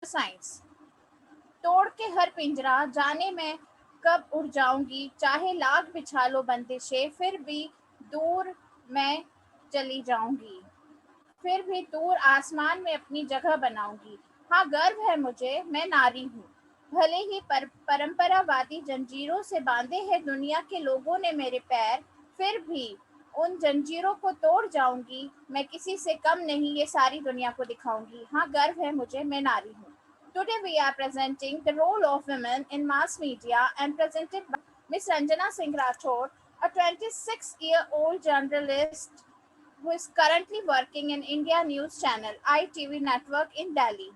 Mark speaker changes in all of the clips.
Speaker 1: Science. तोड़ के हर पिंजरा, जाने मैं कब उड़ जाऊंगी, चाहे लाख बिछा लो बंदिशें, फिर भी दूर मैं चली जाऊंगी, फिर भी दूर आसमान में अपनी जगह बनाऊंगी। हाँ, गर्व है मुझे, मैं नारी हूँ। भले ही परंपरावादी जंजीरों से बांधे हैं दुनिया के लोगों ने मेरे पैर, फिर भी उन जंजीरों को तोड़ जाऊंगी। मैं किसी से कम नहीं, ये सारी दुनिया को दिखाऊंगी। हाँ, गर्व है मुझे, मैं नारी हूँ। Today we are presenting the role of women in mass media and presented by Miss Ranjana Singh Rathore, a 26-year-old journalist who is currently working in India News Channel ITV network in Delhi.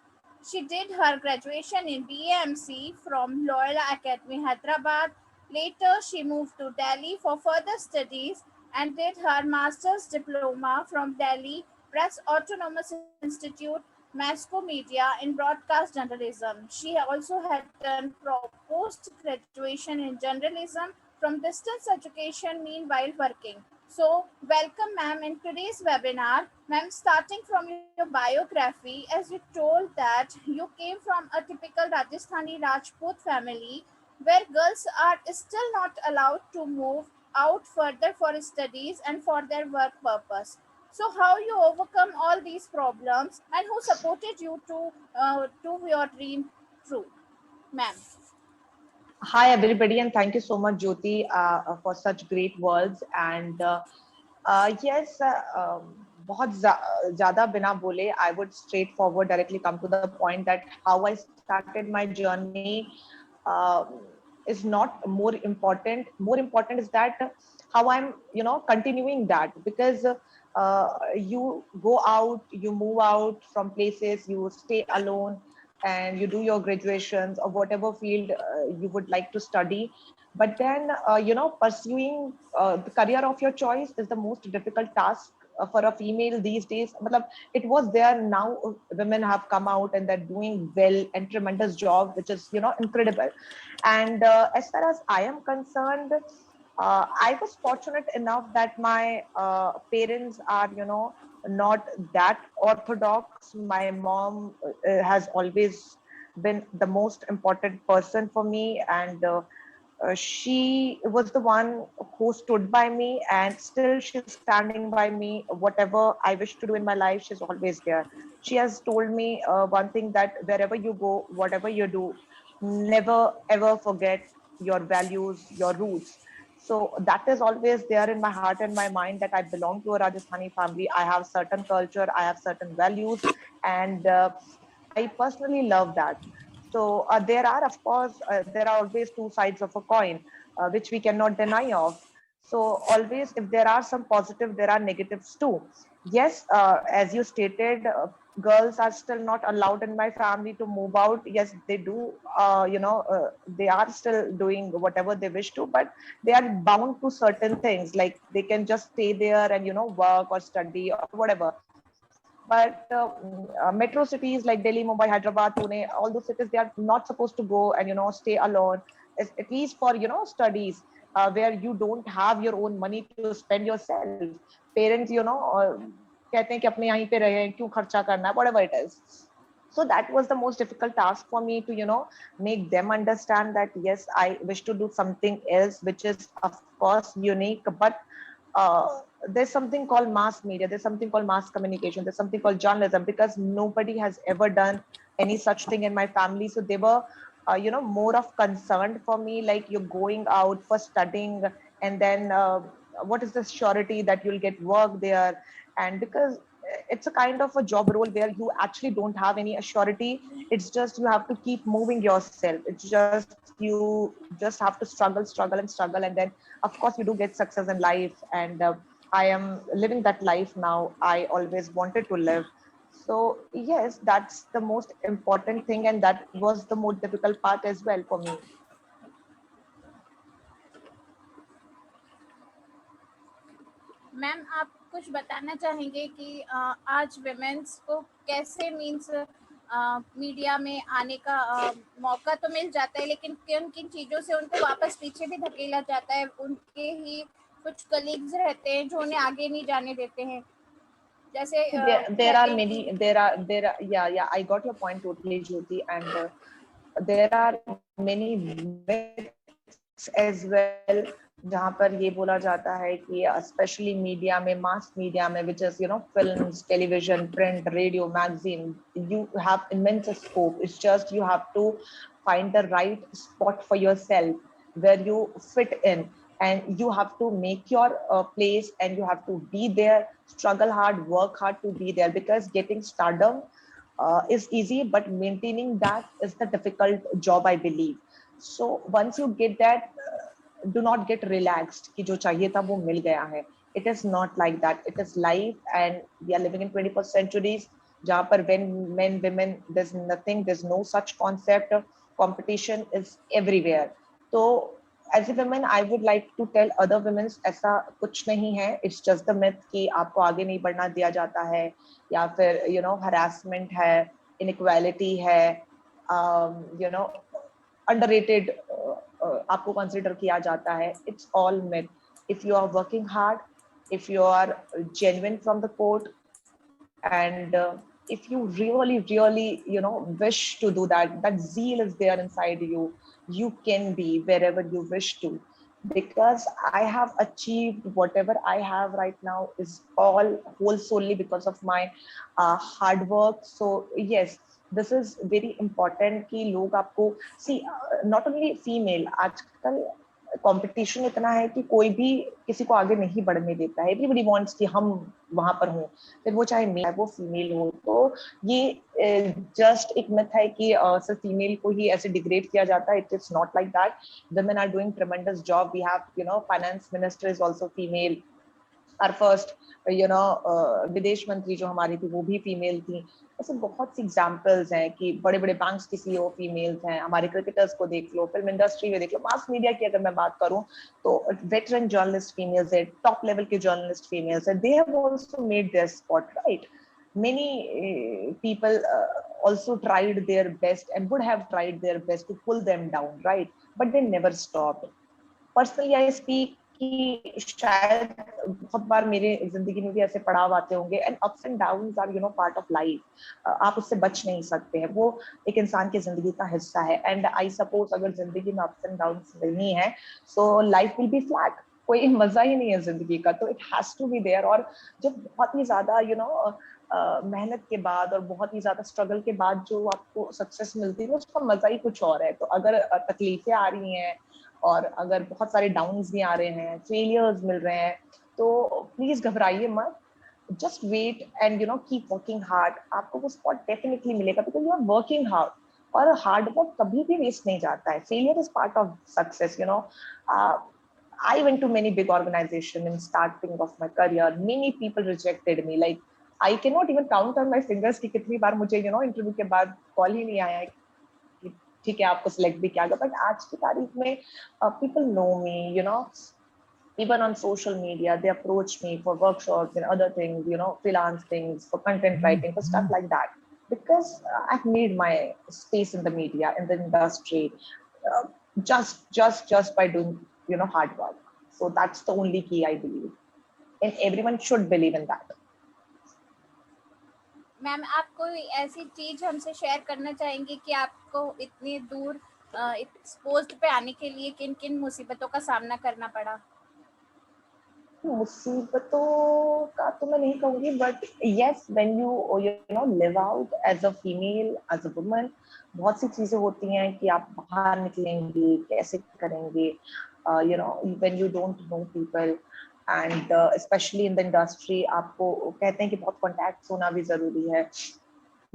Speaker 1: She did her graduation in BAMC from Loyola Academy, Hyderabad. Later, she moved to Delhi for further studies and did her master's diploma from Delhi Press Autonomous Institute, Masco Media in broadcast journalism. She also had done post graduation in journalism from distance education meanwhile working. So, welcome, ma'am, in today's webinar. Ma'am, starting from your biography, as you told that you came from a typical Rajasthani Rajput family where girls are still not allowed to move out further for studies and for their work purpose. So, how you overcome all these problems and who supported you to do your dream true, ma'am?
Speaker 2: Hi, everybody, and thank you so much, Jyoti, for such great words. And yes, बहुत ज़्यादा बिना बोले, I would straightforward directly come to the point that how I started my journey is not more important. More important is that how I'm, continuing that, because you go out, you move out from places, you stay alone, and you do your graduations or whatever field you would like to study. But then, pursuing the career of your choice is the most difficult task for a female these days. Matlab, it was there, now women have come out and they're doing well and tremendous job, which is, incredible. And as far as I am concerned, I was fortunate enough that my parents are, not that orthodox. My mom has always been the most important person for me, and she was the one who stood by me, and still she's standing by me. Whatever I wish to do in my life, she's always there. She has told me one thing, that wherever you go, whatever you do, never ever forget your values, your roots. So that is always there in my heart and my mind, that I belong to a Rajasthani family. I have certain culture, I have certain values, and I personally love that. So there are, of course, there are always two sides of a coin, which we cannot deny of. So always, if there are some positive, there are negatives too. Yes, as you stated, girls are still not allowed in my family to move out. Yes, they do. They are still doing whatever they wish to, but they are bound to certain things. Like they can just stay there and work or study or whatever. But metro cities like Delhi, Mumbai, Hyderabad, Pune, all those cities, they are not supposed to go and stay alone. At least for studies, where you don't have your own money to spend yourself. Parents, कहते हैं कि अपने यहीं पे रहे, क्यों खर्चा करना, whatever it is. So that was the most difficult task for me to make them understand that yes, I wish to do something else, which is of course unique. But there's something called mass media, there's something called mass communication, there's something called journalism, because nobody has ever done any such thing in my family. So they were more of concerned for me, like you're going out for studying, and then what is the surety that you'll get work there? And because it's a kind of a job role where you actually don't have any surety. It's just you have to keep moving yourself. It's just you just have to struggle, and then of course you do get success in life. And I am living that life now I always wanted to live. So yes, that's the most important thing, and that was the most difficult part as well for me.
Speaker 1: Ma'am, आप कुछ बताना चाहेंगे कि आज women's को कैसे means media में आने का मौका तो मिल जाता है, लेकिन किन किन चीज़ों से उनको वापस पीछे भी धकेला जाता है, उनके ही कुछ कलीग्स रहते हैं जो उन्हें आगे नहीं जाने देते हैं। जैसे
Speaker 2: there
Speaker 1: कहते
Speaker 2: are
Speaker 1: हैं
Speaker 2: many,
Speaker 1: कि
Speaker 2: there are, yeah, I got your point totally, Jyoti, and there are many myths as well, जहाँ पर ये बोला जाता है कि especially media में, mass media में, which is, films, television, print, radio, magazine, you have immense scope. It's just you have to find the right spot for yourself where you fit in, and you have to make your place, and you have to be there, struggle hard, work hard to be there, because getting stardom is easy, but maintaining that is the difficult job, I believe. So once you get that, do not get relaxed कि जो चाहिए था वो मिल गया है. It is not like that. It is life, and we are living in 21st centuries, जहाँ पर when men, women, there's nothing, there's no such concept. Competition is everywhere. तो as a woman, I would like to tell other women ऐसा कुछ नहीं है. It's just the myth कि आपको आगे नहीं बढ़ना दिया जाता है, या फिर harassment है, inequality है, you know underrated आपको कंसिडर किया जाता है. It's all myth. If you are working hard, if you are genuine from the court, and if you really, really, wish to do that, that zeal is there inside you, you can be wherever you wish to. Because I have achieved whatever I have right now is all whole solely because of my hard work. So yes, this is very important कि लोग आपको see, not only female, आजकल competition इतना है कि कोई भी किसी को आगे नहीं बढ़ने देता है. एवरीबॉडी वांट्स कि हम वहां पर हों, फिर वो चाहे मेल है, वो फीमेल हो. तो ये जस्ट एक मिथ है कि सिर्फ फीमेल को ही ऐसे डिग्रेड किया जाता है. It is not like that. Women are doing tremendous job. We have, finance minister is also female. our first विदेश मंत्री जो हमारी थी वो भी फीमेल थी. ऐसे बहुत सी एग्जांपल्स हैं कि बड़े बड़े बैंक्स की सीईओ फीमेल्स हैं. हमारे क्रिकेटर्स को देख लो, फिल्म इंडस्ट्री में देख लो, मास मीडिया की अगर मैं बात करूं तो वेटरन जर्नलिस्ट फीमेल्स है, टॉप लेवल के जर्नलिस्ट फीमेल्स है. They have also made their spot, right. Many people also tried their best and would have tried their best to pull them down, right? But they never stopped. Personally I speak कि शायद बहुत बार मेरे जिंदगी में भी ऐसे पड़ाव आते होंगे, and ups and downs are part of life. आप उससे बच नहीं सकते हैं, वो एक इंसान की जिंदगी का हिस्सा है. एंड आई सपोज अगर जिंदगी में अप्स एंड डाउन्स नहीं है, so life will be flat. कोई मजा ही नहीं है जिंदगी का. तो it has to be there. और जब बहुत ही ज्यादा मेहनत के बाद और बहुत ही ज्यादा स्ट्रगल के बाद जो आपको सक्सेस मिलती है, उसका मजा ही कुछ और है. तो अगर तकलीफें आ रही हैं, और अगर बहुत सारे डाउन्स भी आ रहे हैं, फेलियर्स मिल रहे हैं, तो प्लीज घबराइए मत. Just wait and keep working hard. आपको वो स्पॉट डेफिनेटली मिलेगा, because you are working hard. और हार्ड वर्क कभी भी वेस्ट नहीं जाता है. Failure is part of success. I went to many big organizations in starting of my career. Many people rejected me. Like I cannot even count on my fingers कि कितनी बार मुझे interview के बाद कॉल ही नहीं आया कि ठीक है आपको सिलेक्ट भी किया गया. बट आज की तारीख में people know me, even on social media. They approach me for workshops and other things, freelance things, for content writing, for stuff like that, because I've made my space in the media, in the industry, uh, just by doing hard work. So that's the only key, I believe, and everyone should believe in that.
Speaker 1: Ma'am आप कोई ऐसी चीज हमसे share करना चाहेंगे कि आपको इतनी दूर इस पोस्ट पे आने के लिए किन किन मुसीबतों का सामना करना पड़ा?
Speaker 2: मुसीबतों का तो मैं नहीं कहूंगी, but yes, when you live out as a female, as a woman, बहुत सी चीजें होती हैं कि आप बाहर निकलेंगे कैसे करेंगे. When you don't know people, and specially in the industry, आपको कहते हैं कि बहुत कॉन्टैक्ट्स होना भी जरूरी है.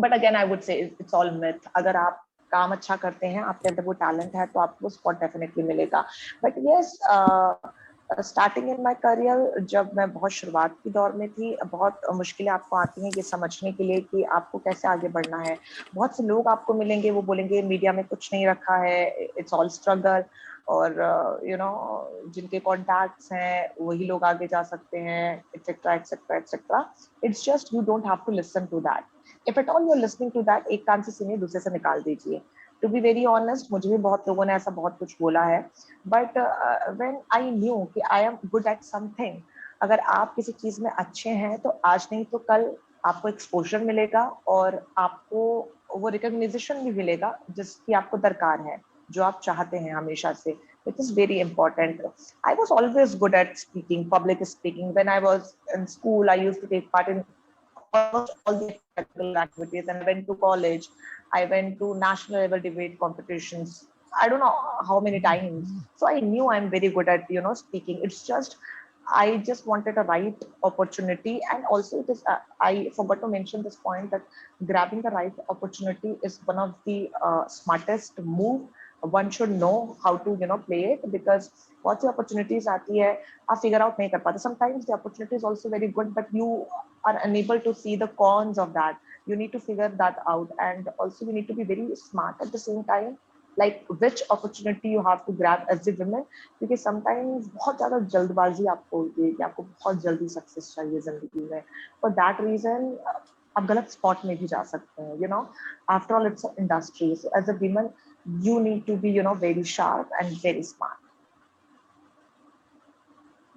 Speaker 2: But again I would say it's all myth. अगर आप काम अच्छा करते हैं, आपके अंदर वो टैलेंट है, तो आपको स्पॉट डेफिनेटली मिलेगा. But yes, starting in my career, जब मैं बहुत शुरुआत की दौर में थी, बहुत मुश्किलें आपको आती हैं ये समझने के लिए कि आपको कैसे आगे बढ़ना है. बहुत से लोग आपको मिलेंगे, वो बोलेंगे मीडिया में कुछ नहीं रखा है, इट्स ऑल स्ट्रगल. और जिनके कॉन्टैक्ट्स हैं वही लोग आगे जा सकते हैं, etcetera etcetera etcetera. It's just you don't have to listen to that. If at all you are listening to that, एक कान से सुनिए, दूसरे से निकाल दीजिए. टू बी वेरी ऑनेस्ट, मुझे भी बहुत लोगों ने ऐसा बहुत कुछ बोला है. बट व्हेन आई न्यू कि I am good at something, अगर आप किसी चीज में अच्छे हैं तो आज नहीं तो कल आपको एक्सपोजर मिलेगा और आपको वो रिकॉग्निशन भी मिलेगा जिसकी आपको दरकार है, जो आप चाहते हैं हमेशा से. It is very important. I was always good at speaking, public speaking. When I was in school, I used to take part in almost all the extracurricular activities. And I went to college. I went to national level debate competitions. I don't know how many times. So I knew I'm very good at speaking. It's just I just wanted a right opportunity, and also it is. I forgot to mention this point that grabbing the right opportunity is one of the smartest move. One should know how to play it, because बहुत सी opportunities आती है आप figure out नहीं कर पाते. Sometimes the opportunity is also very good, but you are unable to see the cons of that. You need to figure that out, and also you need to be very smart at the same time, like which opportunity you have to grab as a woman. क्योंकि sometimes बहुत ज़्यादा जल्दबाजी आपको होती है कि आपको बहुत जल्दी सक्सेस चाहिए जिंदगी में. For that reason आप गलत स्पॉट में भी जा सकते हैं. After all, it's an industry. So as a woman, you need to be very sharp and very smart.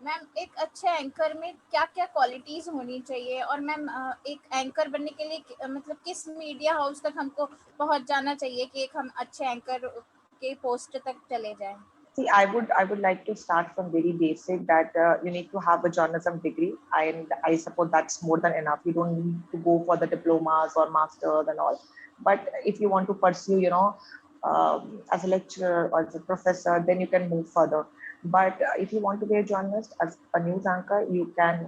Speaker 1: Ma'am एक अच्छे एंकर में क्या क्या क्वालिटीज होनी चाहिए, और मैम एक एंकर बनने के लिए मतलब किस मीडिया हाउस तक हमको पहुंच जाना चाहिए कि एक हम अच्छे एंकर के पोस्ट तक चले जाएं?
Speaker 2: See, I would like to start from very basic, that you need to have a journalism degree, and I suppose that's more than enough. You don't need to go for the diplomas or masters and all. But if you want to pursue, as a lecturer or as a professor, then you can move further. But if you want to be a journalist, as a news anchor, you can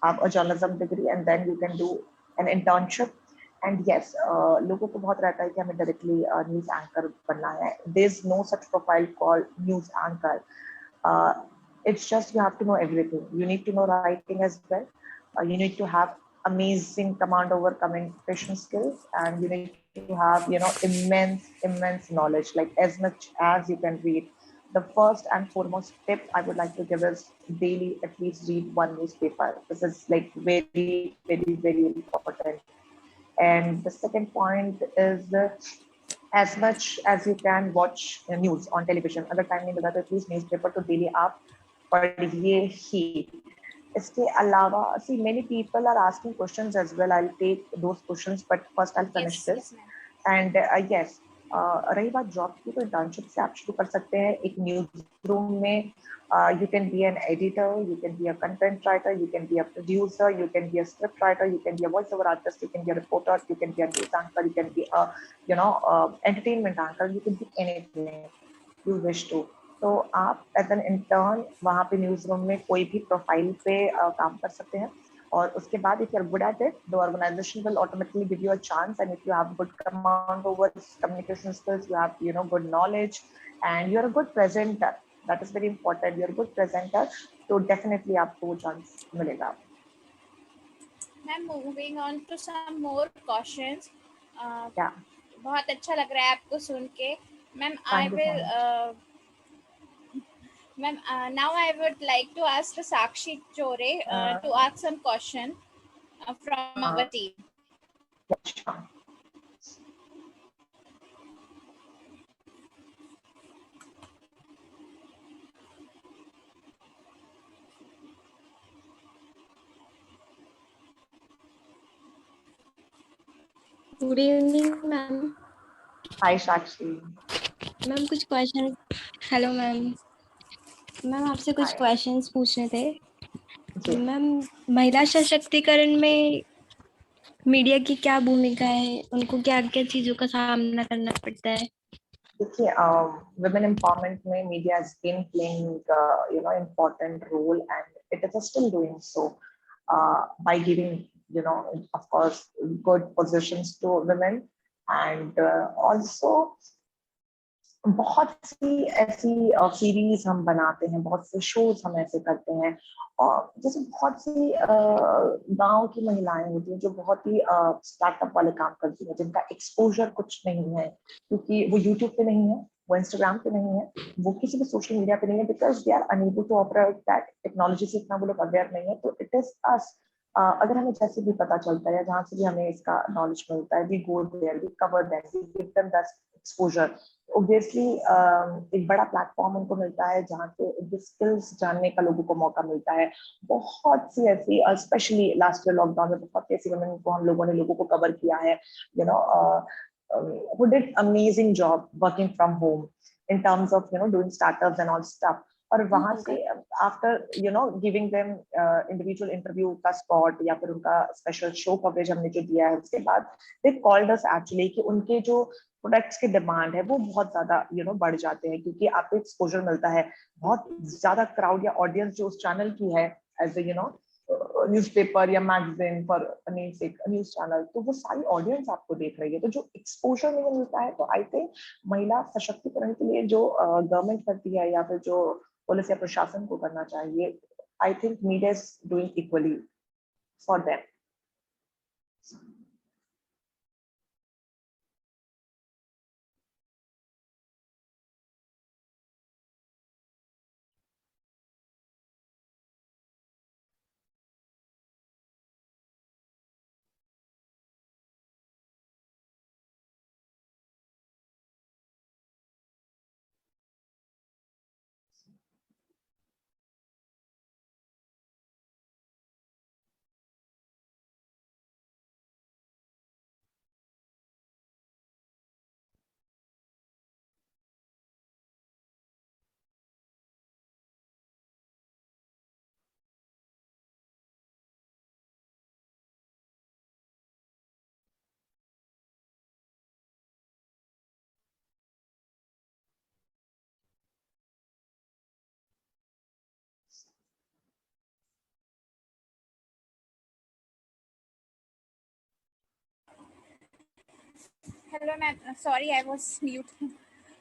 Speaker 2: have a journalism degree, and then you can do an internship. And yes, लोगों को बहुत रहता है कि हमें directly news anchor बनना है. There's no such profile called news anchor. Uh, it's just you have to know everything. You need to know writing as well. You need to have amazing command over communication skills, and you need to have immense knowledge, like as much as you can read. The first and foremost tip I would like to give is daily at least read one newspaper. This is like very important. And the second point is as much as you can watch news on television. अगर time नहीं मिला तो at least newspaper तो daily आप पढ़िए ही. इसके अलावा, see, many people are asking questions as well. I'll take those questions, but first I'll
Speaker 1: yes
Speaker 2: finish this.
Speaker 1: Yes ma'am.
Speaker 2: And yes, रही बात जॉब की, तो इंटर्नशिप से आप शुरू कर सकते हैं एक न्यूज रूम में. You can be an editor, you can be a content writer, you can be a producer, you can be a script writer, you can be a voiceover artist, you can be a reporter, you can be a news anchor, you can be a entertainment anchor, you can be anything you wish to. तो आप as an intern वहाँ पे news room में कोई भी profile पे काम कर सकते हैं. और उसके बाद if you're good at it, the organization will automatically give you a chance. And if you have good command over communication skills, you have good knowledge, and you're a good presenter. That is very important. You're a good presenter, तो definitely आपको वो chance मिलेगा.
Speaker 1: Ma'am moving on to some more questions.
Speaker 2: Yeah,
Speaker 1: बहुत अच्छा लग रहा है आपको सुन के. Ma'am I
Speaker 2: thank you so
Speaker 1: will
Speaker 2: much.
Speaker 1: Ma'am now I would like to ask Sakshi Chore to ask some question from our team.
Speaker 2: Yeah, sure.
Speaker 3: Good evening ma'am.
Speaker 2: Hi, Sakshi.
Speaker 3: Ma'am कुछ question. Hello ma'am. Ma'am आपसे कुछ
Speaker 2: Hi.
Speaker 3: Questions पूछने थे.
Speaker 2: जी.
Speaker 3: Ma'am महिला सशक्तिकरण में media की क्या भूमिका है, उनको क्या क्या चीजों का सामना करना पड़ता है?
Speaker 2: देखिए, women empowerment में media has been playing important role, and it is still doing so by giving of course good positions to women, and also बहुत सी ऐसी सीरीज हम बनाते हैं, बहुत से शोज हम ऐसे करते हैं. और जैसे बहुत सी गांव की महिलाएं होती हैं जो बहुत ही स्टार्टअप वाले काम करती हैं, जिनका एक्सपोजर कुछ नहीं है, क्योंकि वो यूट्यूब पे नहीं है, वो इंस्टाग्राम पे नहीं है, वो किसी भी सोशल मीडिया पे नहीं है, because they are unable to operate that technology से. इतना वो लोग अवेयर नहीं है. तो इट इज अस अगर हमें जैसे भी पता चलता है या जहाँ से भी हमें इसका नॉलेज मिलता है, we go there, we cover them, we give them that exposure. Obviously एक बड़ा प्लेटफॉर्म उनको मिलता है जहाँ से उनकी स्किल्स जानने का लोगों को मौका मिलता है। बहुत सी ऐसी, स्पेशली लास्ट ईयर लॉकडाउन में बहुत सी ऐसी वुमेन को हम लोगों ने लोगों को कवर किया है, you know, who did amazing job working from home in terms of doing startups and all stuff. और वहां से after giving them individual interview का स्पॉट या फिर उनका स्पेशल शो कवरेज हमने जो दिया है, उसके बाद दे कॉल्ड अस एक्चुअली कि उनके जो प्रोडक्ट्स की डिमांड है वो बहुत ज्यादा बढ़ जाते हैं, क्योंकि आपको एक्सपोजर मिलता है। बहुत ज्यादा क्राउड या ऑडियंस जो उस चैनल की है, एज ए न्यूज़पेपर या मैगजीन फॉर न्यूज चैनल, तो वो सारी ऑडियंस आपको देख रही है। तो जो एक्सपोजर नहीं मिलता है, तो आई थिंक महिला सशक्तिकरण के लिए जो गवर्नमेंट करती है या फिर जो पुलिस या प्रशासन को करना चाहिए, I think media is doing equally for them.
Speaker 1: Hello, ma'am. Sorry, I was mute.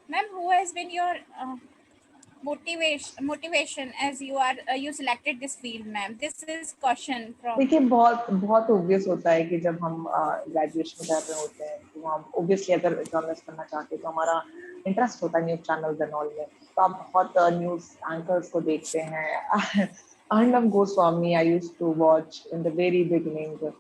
Speaker 1: Ma'am, who has been your motivation as you selected this field, ma'am? This is question from.
Speaker 2: देखिए, बहुत बहुत obvious होता है कि जब हम graduation कर रहे होते हैं तो हम ऑब्वियसली अगर जर्नलिस्ट करना चाहते हैं तो हमारा इंटरेस्ट होता है न्यूज चैनल्स एंड ऑल में। तो आप बहुत न्यूज एंकर्स को देखते हैं। Arnab Goswami I used to watch in the very beginning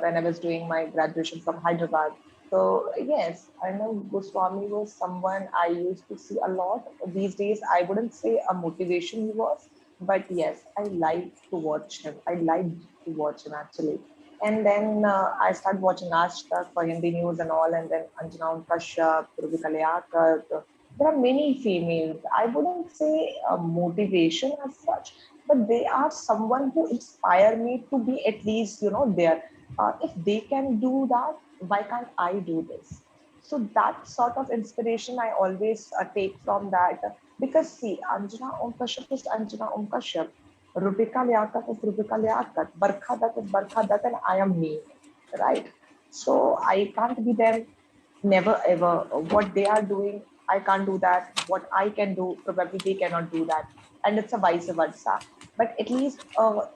Speaker 2: when I was doing my graduation from Hyderabad. So yes, Arnav Goswami was someone I used to see a lot. These days, I wouldn't say a motivation he was, but yes, I like to watch him. I liked to watch him actually. And then I started watching Aaj Tak for Hindi news and all, and then Anjana Kashyap, Rubika Liaquat. There are many females. I wouldn't say a motivation as such, but they are someone who inspire me to be at least there. If they can do that, why can't I do this? So that sort of inspiration I always take from that. Because see, Anjana Om Kashyap is Anjana Om Kashyap, Rubika Liaquat is Rubika Liaquat, Barkha Dutt is Barkha Dutt, and I am me, right? So I can't be them, never ever. What they are doing, I can't do that. What I can do, probably they cannot do that, and it's a vice versa. But at least a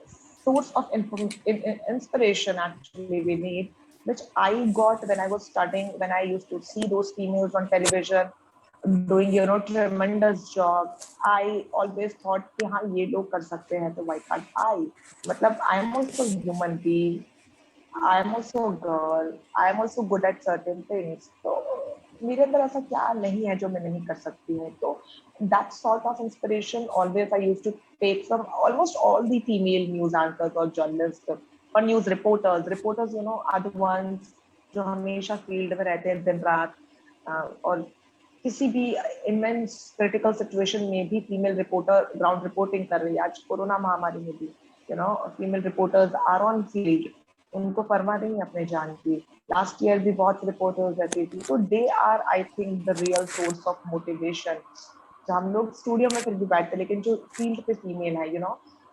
Speaker 2: source of inspiration actually we need, which I got when I was studying, when I used to see those females on television doing tremendous job. I always thought कि हाँ ये लोग कर सकते हैं, तो why can't I? मतलब I am also a human being, I am also a girl. I am also good at certain things. तो मेरे अंदर ऐसा क्या नहीं है जो मैं नहीं कर सकती हूँ? तो that sort of inspiration always I used to take from almost all the female news anchors or journalists or news reporters. Reporters, are the ones जो हमेशा फील्ड में रहते हैं दिन रात, और किसी भी इमेंस क्रिटिकल सिचुएशन में भी फीमेल रिपोर्टर ग्राउंड रिपोर्टिंग कर रही है। आज कोरोना महामारी में भी female reporters are on field, उनको परवाह नहीं अपने जान की। लास्ट ईयर भी बहुत रिपोर्टर्स रहती थी, तो they are I think the real source of motivation. तो हम लोग स्टूडियो में फिर भी बैठते, लेकिन जो फील्ड पे फीमेल है,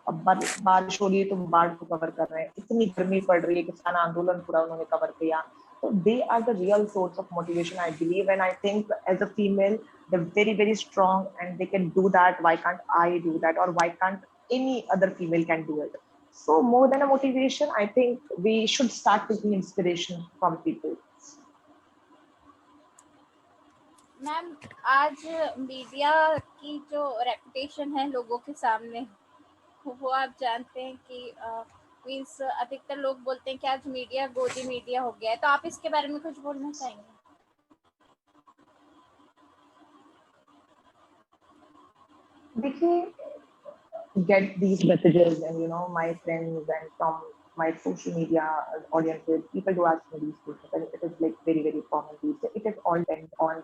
Speaker 2: अब बारिश हो रही है तो बाढ़ को कवर कर रहे हैं, इतनी गर्मी पड़ रही है, किसान आंदोलन पूरा उन्होंने कवर किया। So they are the real source of motivation, I believe, and I think as a female, they're very, very strong and they can do that. Why can't I do that? Or why can't any other female can do it? So more than a motivation, I think we should start taking inspiration from people.
Speaker 1: Ma'am, आज media की जो reputation है लोगों के सामने, वो आप जानते हैं कि मीन्स अधिकतर लोग बोलते हैं कि आज मीडिया गोदी मीडिया हो गया है, तो आप इसके बारे में कुछ बोलना चाहेंगे?
Speaker 2: देखिए, get these messages and my friends and from my social media audiences, people do ask me these questions, and it is like very very common these days. It is all depends on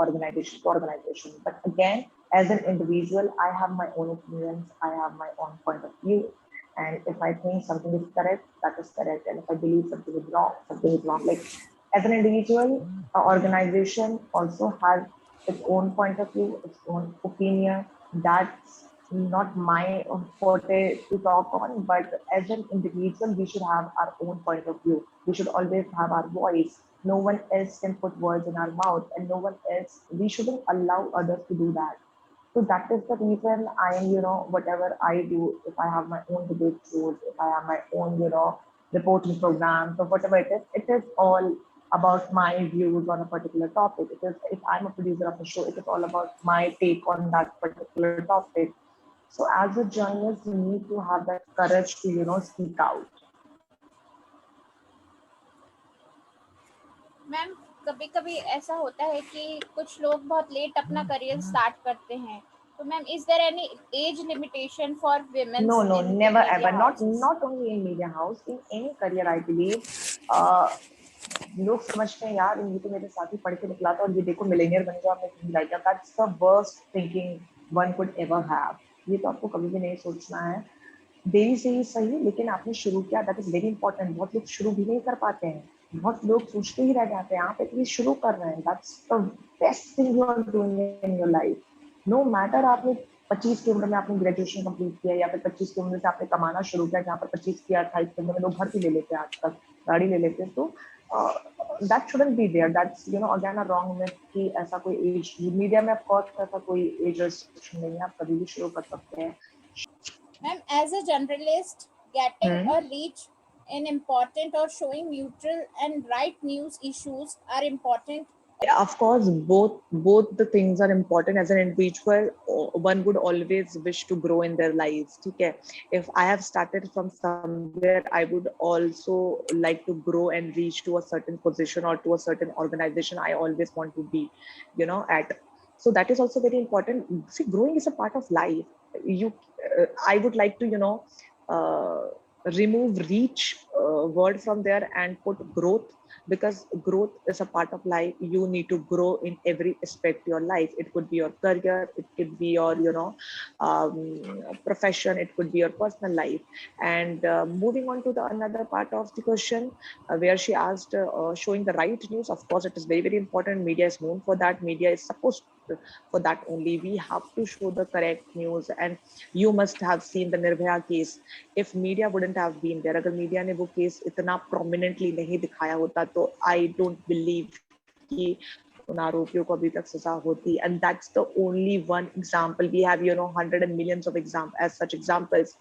Speaker 2: organization to organization. But again, as an individual, I have my own opinions, I have my own point of view, and if I think something is correct, that is correct, and if I believe something is wrong, something is wrong. Like as an individual, an organization also has its own point of view, its own opinion. That's not my forte to talk on, but as an individual, we should have our own point of view. We should always have our voice. No one else can put words in our mouth, and no one else, we shouldn't allow others to do that. So that is the reason I am, whatever I do, if I have my own debate shows, if I have my own, reporting programs or whatever it is all about my views on a particular topic. It is, if I'm a producer of a show, it is all about my take on that particular topic. So as a journalist, you need to have that courage to, speak out.
Speaker 1: Ma'am, कभी कभी ऐसा होता है कि कुछ लोग बहुत late अपना करियर स्टार्ट करते हैं, तो ma'am is there any age limitation for
Speaker 2: No,
Speaker 1: women's
Speaker 2: no,
Speaker 1: in the
Speaker 2: never
Speaker 1: media
Speaker 2: ever. Not
Speaker 1: houses?
Speaker 2: not only in media house, in any career, I believe. Uh, लोग समझते हैं यार ये तो मेरे साथ ही पढ़ के निकला था और ये देखो मिलेनियर बन गया, मैं कहीं like that's the worst thinking one could ever have. ये तो आपको कभी भी नहीं सोचना है. देरी से ही सही, लेकिन आपने शुरू किया, दैट इज वेरी इंपॉर्टेंट. बहुत लोग शुरू भी नहीं कर पाते हैं, बहुत लोग सोचते ही रह जाते हैं. आप एटलीस्ट शुरू कर रहे हैं, that's the best thing you are doing in your life. No matter आपने 25 की उम्र में आपने ग्रेजुएशन कंप्लीट किया या फिर 25 की उम्र से आपने कमाना शुरू किया, जहाँ पर 25 की 28 की उम्र में लोग घर भी ले लेते हैं, आजकल गाड़ी ले लेते हैं. तो that shouldn't be there. That's again a wrong myth कि ऐसा कोई एज मीडिया में ऑफ कोर्स ऐसा कोई एज रिस्ट्रिक्शन नहीं है, आप कभी भी शुरू कर सकते हैं.
Speaker 1: Ma'am, as a journalist, getting
Speaker 2: hmm.
Speaker 1: a reach in important or showing neutral and right news issues are important.
Speaker 2: Of course, both the things are important. As an individual, one would always wish to grow in their lives. Okay, if I have started from somewhere, I would also like to grow and reach to a certain position or to a certain organization I always want to be, at. So that is also very important. See, growing is a part of life. You I would like to uh, remove reach word from there and put growth, because growth is a part of life. You need to grow in every aspect of your life. It could be your career, it could be your profession, it could be your personal life. And moving on to the another part of the question, where she asked showing the right news. Of course, it is very very important. Media is known for that. Media is supposed for that only. We have to show the correct news. And you must have seen the Nirbhaya case. If media wouldn't have been there, अगर media ने वो case इतना prominently नहीं दिखाया होता, तो I don't believe कि उन आरोपियों को अभी तक सजा होती. And that's the only one example. We have hundred and millions of as such examples,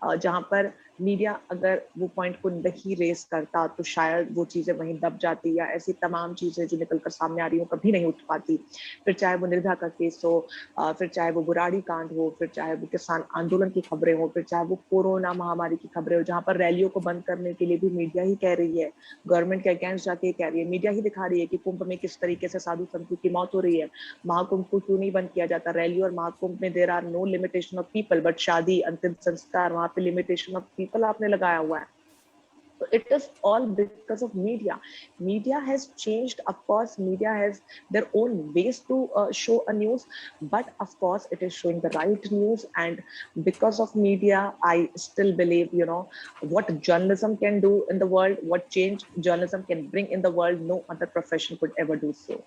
Speaker 2: जहां पर मीडिया अगर वो पॉइंट को नहीं रेस करता तो शायद वो चीजें वहीं दब जाती, या ऐसी तमाम चीजें जो निकलकर सामने आ रही हो कभी नहीं उठ पाती. फिर चाहे वो निर्भया का केस हो, फिर चाहे वो बुराड़ी कांड हो, फिर चाहे वो किसान आंदोलन की खबरें हो, फिर चाहे वो कोरोना महामारी की खबरें हो, जहां पर रैलियों को बंद करने के लिए भी मीडिया ही कह रही है, गवर्नमेंट के अगेंस्ट जाके कह रही है, मीडिया ही दिखा रही है कि कुंभ में किस तरीके से साधु संतों की मौत हो रही है. महाकुंभ को क्यों नहीं बंद किया जाता? रैली और महाकुंभ में there are no limitation of people, but शादी अंतिम संस्कार वहां पे लिमिटेशन ऑफ पीपल आपने लगाया हुआ है. So it is all because of media. Media has changed. Of course, media has their own ways to show a news, but of course, it is showing the right news. And because of media, I still believe, what journalism can do in the world, what change journalism can bring in the world, no other profession could ever do so.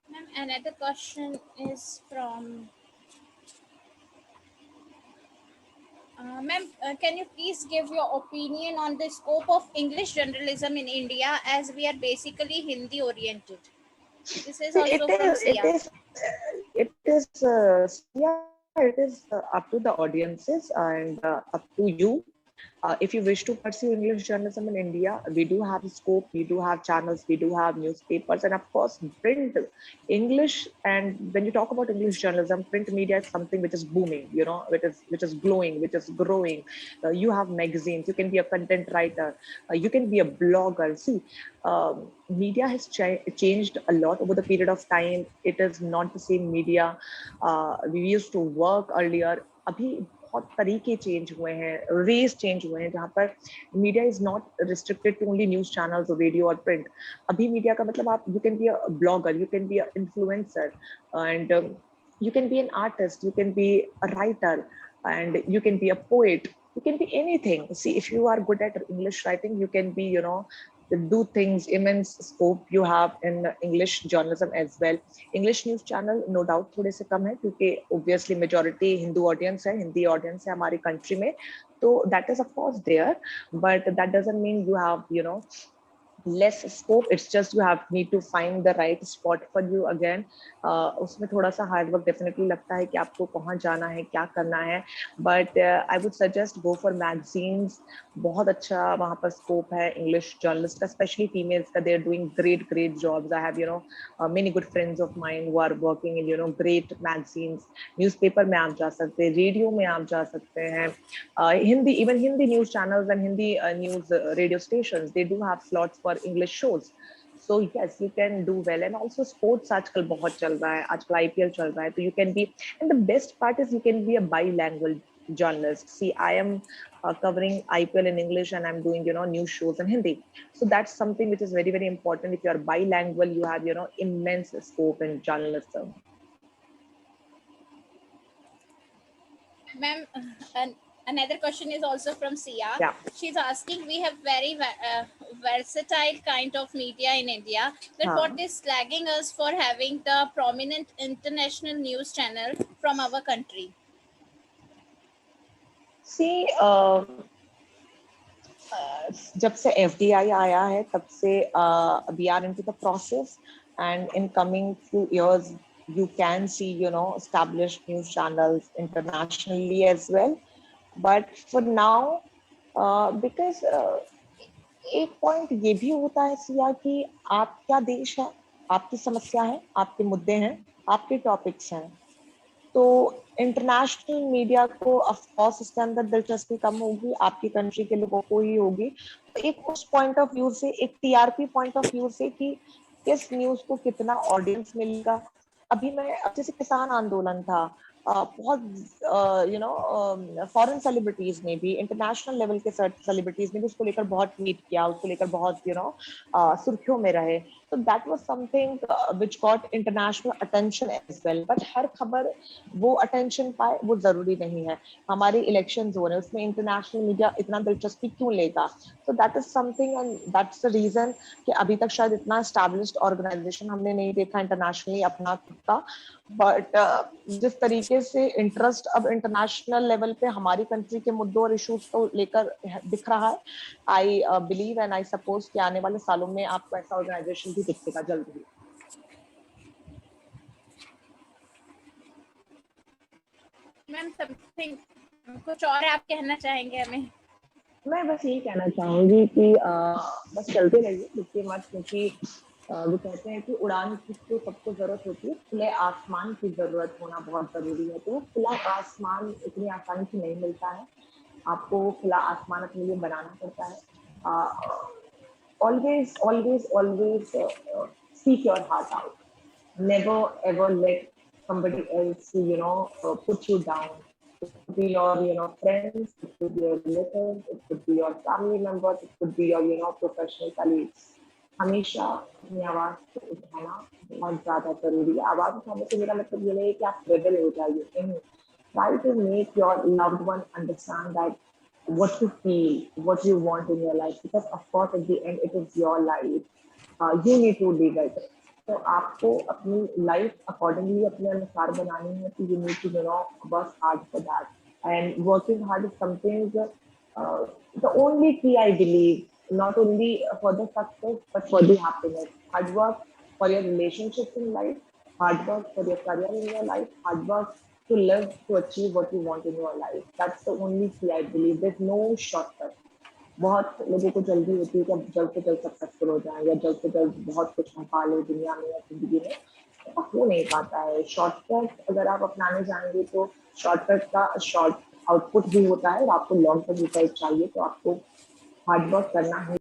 Speaker 1: Ma'am, another question is from ma'am, can you please give your opinion on the scope of English journalism in India, as we are basically Hindi oriented? This is
Speaker 2: See,
Speaker 1: also from Sia.
Speaker 2: yeah, it is up to the audiences and up to you. If you wish to pursue English journalism in India, we do have scope, we do have channels, we do have newspapers, and of course, print English. And when you talk about English journalism, print media is something which is booming, you know, which is glowing, which is growing. You have magazines, you can be a content writer, you can be a blogger. See, media has changed a lot over the period of time. It is not the same media we used to work earlier. अभी बहुत तरीके change हुए हैं, race change हुए हैं, जहाँ पर media is not restricted to only news channels और रेडियो और प्रिंट. अभी मीडिया का मतलब आप you can be a blogger, you can be a influencer, and you can be an artist, you can be a writer, and you can be a poet, you can be anything. See, if you are good at English writing, you can be, you know, do things. Immense scope you have in English journalism as well. English news channel no doubt थोड़े से कम है, क्योंकि obviously majority Hindu audience है, Hindi audience है हमारी country में, तो that is of course there, but that doesn't mean you have, you know, less scope. It's just you have need to find the right spot for you again. उसमें थोड़ा सा hard work definitely लगता है कि आपको कहाँ जाना है, क्या करना है, but I would suggest go for magazines. बहुत अच्छा वहाँ पर स्कोप है इंग्लिश जर्नलिस्ट का, स्पेशली फीमेल्स का. They are doing great great jobs. I have, you know, many good friends of mine who are working in, you know, great magazines. Newspaper में आप जा सकते हैं, रेडियो में आप जा सकते हैं, Hindi, even Hindi news channels and Hindi news radio stations, they do have slots for English shows. So yes, you can do well. And also sports आजकल बहुत चल रहा है, आजकल IPL चल रहा है, तो you can be, and the best part is you can be a bilingual journalist. See, I am covering IPL in English and I'm doing, you know, news shows in Hindi. So that's something which is very, very important. If you are bilingual, you have, you know, immense scope in journalism.
Speaker 1: Ma'am, another question is also from Sia.
Speaker 2: Yeah.
Speaker 1: She's asking, we have very versatile kind of media in India, that what is lagging us for having the prominent international news channel from our country?
Speaker 2: See, जब से FDI आया है तब से we are into the process, and in coming few years you can see, you know, established news channels internationally as well. But for now, because एक point ये भी होता है सिया कि आप क्या देश है, आपकी समस्या है, आपके मुद्दे हैं, आपके टॉपिक्स हैं, तो इंटरनेशनल मीडिया को ऑफ कोर्स इसके अंदर दिलचस्पी कम होगी, आपकी कंट्री के लोगों को ही होगी. तो एक उस पॉइंट ऑफ व्यू से, एक टीआरपी पॉइंट ऑफ व्यू से कि किस न्यूज को कितना ऑडियंस मिलेगा. अभी मैं, जैसे किसान आंदोलन था, बहुत, यू नो, फॉरेन सेलिब्रिटीज ने भी, इंटरनेशनल लेवल के सेलिब्रिटीज ने भी उसको लेकर बहुत ट्वीट किया, उसको लेकर बहुत, यू नो, सुर्खियों में रहे. तो that was something which got international attention as well. But हर खबर वो अटेंशन पाए वो जरूरी नहीं है. हमारे इलेक्शंस हो रहे हैं, उसमें इंटरनेशनल मीडिया इतना दिलचस्पी क्यों लेगा? So that is something, and that's the reason कि अभी तक शायद इतना एस्टैब्लिश्ड ऑर्गेनाइजेशन हमने नहीं देखा इंटरनेशनली अपना खुद का. बट जिस तरीके से इंटरेस्ट अब इंटरनेशनल लेवल पे हमारी कंट्री के मुद्दों और इश्यूज को लेकर दिख रहा है, I believe and I suppose कि आने वाले सालों में आपको ऐसा ऑर्गेनाइजेशन भी दिखेगा जल्द ही.
Speaker 1: मैम, समथिंग कुछ और आप कहना चाहेंगे हमें?
Speaker 2: मैं बस यही कहना चाहूंगी कि बस चलते रहिए, रुकिए मत, क्योंकि वो कहते हैं कि उड़ान की तो सबको जरूरत होती है, खुले आसमान की जरूरत होना बहुत जरूरी है. तो खुला आसमान इतनी आसानी से नहीं मिलता है, आपको खुला आसमान अपने लिए बनाना पड़ता है. Always always always seek your heart out. Never ever let somebody else, you know, put you down. It could be your, you know, friends, it could be your relatives, it could be your family members, it could be your, you know, professional colleagues. हमेशा अपनी आवाज को उठाना बहुत ज्यादा जरूरी है. आवाज उठाने से मेरा मतलब ये नहीं है कि आप रेबल हो जाइए, नहीं. Try to make your loved one understand that what you feel, what you want in your life, because of course at the end it is your life. You need to live it. तो आपको अपनी life accordingly अपने अनुसार बनानी है. तो you need to, you know, work hard for that, and working hard is something the only key I believe, not only for the success but for the happiness. Hard work for your relationships in life, hard work for your career in your life, hard work to live, to achieve what you want in your life. That's the only key, I believe. There's no shortcut. बहुत लोगों को जल्दी होती है कि अब जल्द से जल्द सक्सेसफुल हो जाए या जल्द से जल्द बहुत कुछ हम पा ले दुनिया में या जिंदगी में, ऐसा हो नहीं पाता है। शॉर्टकट अगर आप अपनाने जाएंगे तो शॉर्टकट का शॉर्ट आउटपुट भी होता है, और आपको लॉन्ग टर्म रिजल्ट चाहिए तो आपको हार्ड वर्क करना ही,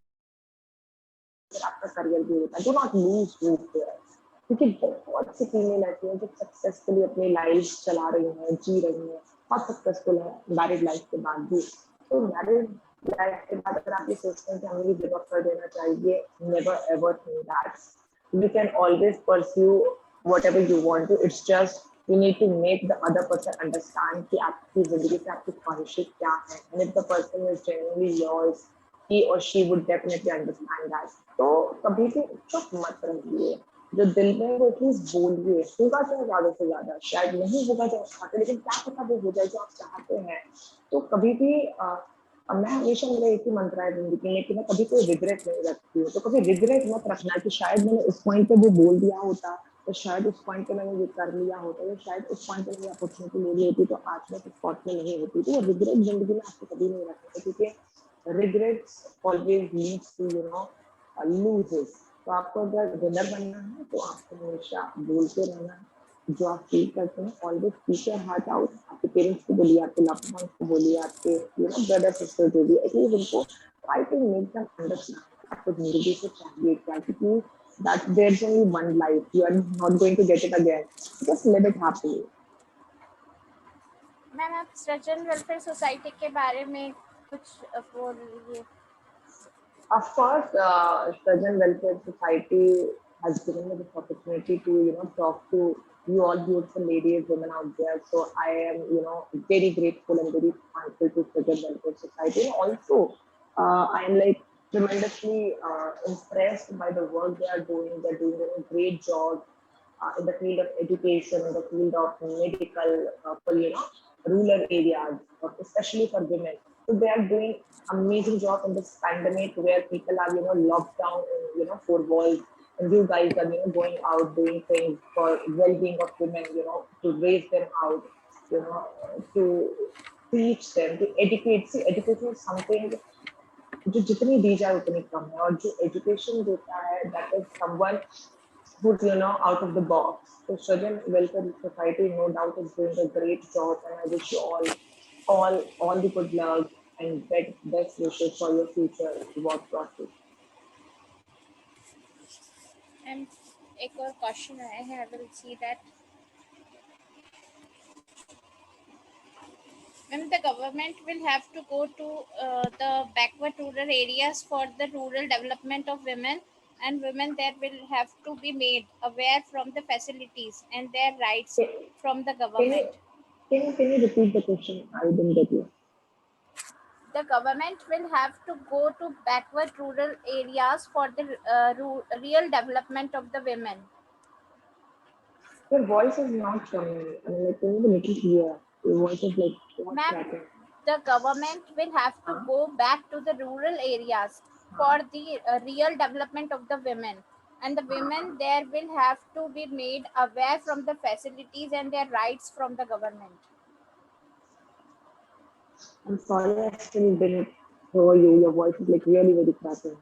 Speaker 2: आपका करियर भी होता है। Do not lose hope there, क्योंकि बहुत सी फीमेल ऐसी हैं जो सक्सेसफुली अपनी लाइफ चला रही हैं, जी रही हैं, बहुत सक्सेसफुल है मैरिड लाइफ के बाद भी। तो मैरिड लाइफ के बाद अगर आप ये सोचते हैं कि हमें भी गिव अप कर देना चाहिए, never ever think that. You can always pursue whatever you want to. It's just you need to make the other person understand कि आपकी जिंदगी से आपकी ख्वाहिशें क्या हैं, and if the person is genuinely yours, he or she would definitely understand that. तो कभी भी चुप मत रहिए, जो दिल में वो चीज बोलिए, होगा चाहे ज्यादा से ज्यादा, शायद नहीं होगा जो आप चाहते, लेकिन क्या पता वो हो जाए जो आप चाहते हैं। तो कभी भी मैं हमेशा मेरा एक ही मंत्र है जिंदगी में कि मैं कभी कोई रिग्रेट नहीं रखती हूँ। तो कभी रिग्रेट मत रखना कि शायद मैंने उस पॉइंट पे वो बोल दिया होता, तो शायद उस पॉइंट पे मैंने ये कर लिया होता, या शायद उस पॉइंट पे मैंने अपॉर्चुनिटी ले ली होती तो आज मैं उस स्पॉट में नहीं होती। तो रिग्रेट जिंदगी में आपको कभी नहीं रखना, क्योंकि regrets always leads to loses. तो आपको अगर विनर बनना है तो आपको हमेशा बोलते रहना है जो आप फील करते हैं, always keep your heart out. आपके पेरेंट्स को बोलिए, आपके लव्ड वंस को बोलिए, आपके ब्रदर सिस्टर जो भी, एटलीस्ट उनको try to make them understand आपको जिंदगी से चाहिए क्या, क्योंकि that there's only one life, you are not going to get it again, just live it happily.
Speaker 1: Ma'am आप सृजन वेलफेयर सोसाइटी के बारे में कुछ बोल रही
Speaker 2: Of course, Surgeon Welfare Society has given me this opportunity to, talk to you all beautiful ladies, women out there. So I am, very grateful and very thankful to Surgeon Welfare Society. And also, I am like tremendously impressed by the work they are doing. They're doing a great job in the field of education, in the field of medical, for rural areas, especially for women. So they are doing amazing job in this pandemic where people are locked down in four walls, and you guys are going out doing things for well-being of women, to raise them out, to teach them, to educate. See, education is something जो जितनी दी जाए उतनी कम है, और जो education देता है that is someone who's out of the box. So Srajan Welfare Society, no doubt, is doing a great job, and I wish you all the good luck and best wishes for your future work process.
Speaker 1: Ma'am एक और question आया है, I will see that. When the government will have to go to the backward rural areas for the rural development of women, and women there will have to be made aware from the facilities and their rights
Speaker 2: Can,
Speaker 1: from the
Speaker 2: can you
Speaker 1: government.
Speaker 2: can you repeat the question? I didn't get you.
Speaker 1: The government will have to go to backward rural areas for the real development of the women.
Speaker 2: Your voice is not coming. I mean, like, can you be little clear? Your voice is like not
Speaker 1: Ma'am,
Speaker 2: cracking.
Speaker 1: the government will have to go back to the rural areas for the real development of the women, and the women there will have to be made aware from the facilities and their rights from the government.
Speaker 2: I'm sorry, I still didn't hear you. Your voice is like really very cracking.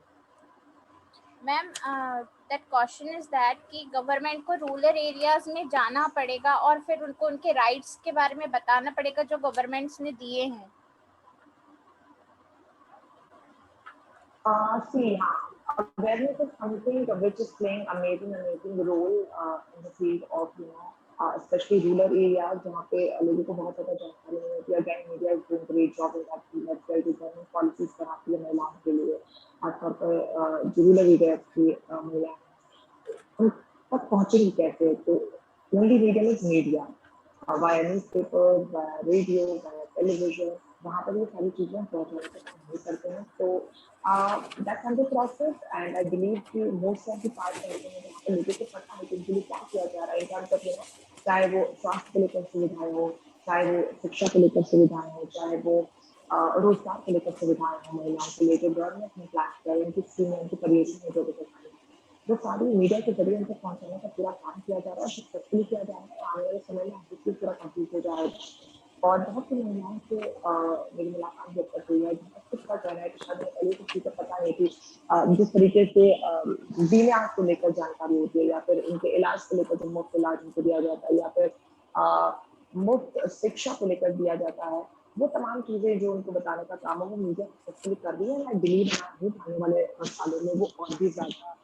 Speaker 1: Ma'am that question is that कि government को rural areas में जाना पड़ेगा और फिर उनको उनके rights के बारे में बताना पड़ेगा जो गवर्नमेंट्स ने दिए हैं।
Speaker 2: See, awareness is something which is playing amazing role in the field of, especially rural areas जहाँ पे लोगों को बहुत ज़्यादा जानकारी नहीं होती है। Again, media is doing great job in that field as well, जो government policies बनाती है महिलाओं के लिए, खासतौर पर जो rural areas की महिलाएं उन तक पहुँचेंगी कैसे? तो only medium is media, via newspapers, via radio, via television, वहाँ पर ये सारी चीजें पहुँचाने का काम नहीं करते हैं। तो that's under process, and I believe कि most of the parts ऐसे हैं जहाँ पे लोगों को पता है कि उनके लिए क्या किया जा रहा है, इन terms of, चाहे वो स्वास्थ्य को लेकर सुविधाएं हो, चाहे वो शिक्षा को लेकर सुविधाएं हो, चाहे वो रोजगार को लेकर सुविधाएं हो महिलाओं के लिए, जो गवर्नमेंट ने प्लान किया है, उनकी स्कीम, उनकी परियोजना जो भी वो सारी मीडिया के जरिए उन तक पहुंचाने का पूरा काम किया जा रहा है, सक्सेसफुली किया जा रहा है। आने वाले समय में ऑब्वियसली पूरा कंप्लीट हो जाएगा। और बहुत सी महिलाओं से मेरी मुलाकात जब तक हुई है, बहुत कुछ का कहना है कि शायद उन्हें पहले किसी को पता नहीं थी जिस तरीके से बीमार को लेकर जानकारी होती है, या फिर उनके इलाज को लेकर जो मुफ्त इलाज उनको दिया जाता है, या फिर मुफ्त शिक्षा को लेकर दिया जाता है, वो तमाम चीजें जो उनको बताने का काम है वो मीडिया सक्सेसफुली कर रही है। मैं बिलीव बना हूँ आने वाले सालों में वो और भी ज्यादा